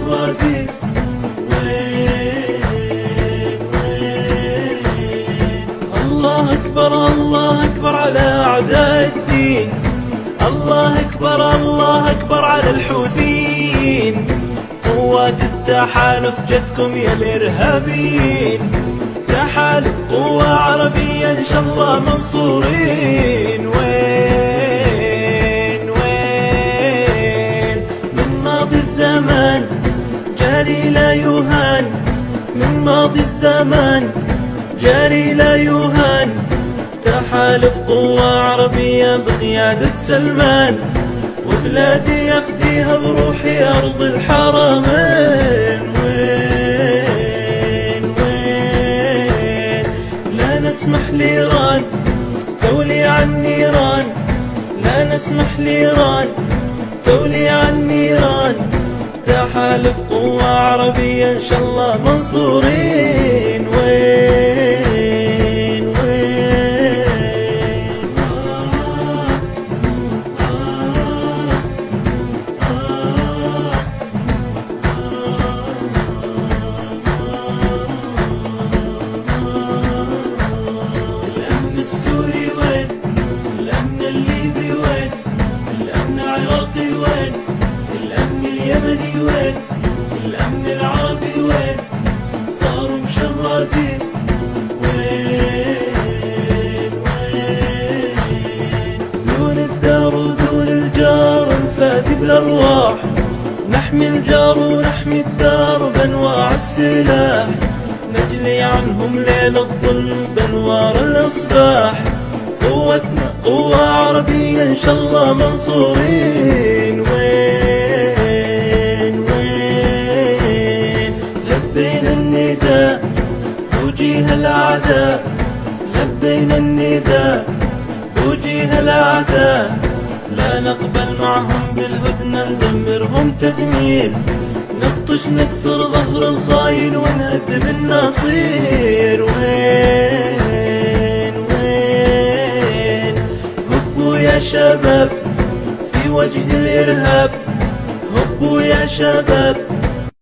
مشردين. وين الله أكبر الله أكبر على أعداء الدين. الله أكبر الله أكبر على الحوثيين. قوات التحالف جتكم يا الإرهابيين. تحالف قوة عربية إن شاء الله منصورين. وين من ماضي الزمان جاري لا يهان. من ماضي الزمان جاري لا يهان. تحالف قوة عربية بقيادة سلمان. وبلادي أفديها بروحي أرض الحرمين. وين لا نسمح لإيران تولي عن نيران. لا نسمح لإيران تولي عن نيران. تحالف قوة عربية إن شاء الله منصورين. الأمن السوري وين؟ الأمن الليبي وين؟ الأمن العراقي وين؟ الأمن اليمني وين؟ الأمن العربي وين؟ صاروا مشردين. وين دون الدار ودون الجار نفادي بالأرواح. نحمي الجار ونحمي الدار بأنواع السلاح. نجلي عنهم ليل الظلم بأنوار الإصباح. قوتنا قوة عربية إن شاء الله منصورين. وين لبينا النداء وجيه الأعداء. لبينا النداء وجيه الأعداء. لا نقبل معهم بالهدنة ندمرهم تدمير. نبطش نكسر ظهر الخاين ونهدم النصير. وين هبوا يا شباب في وجه الإرهاب. هبوا يا شباب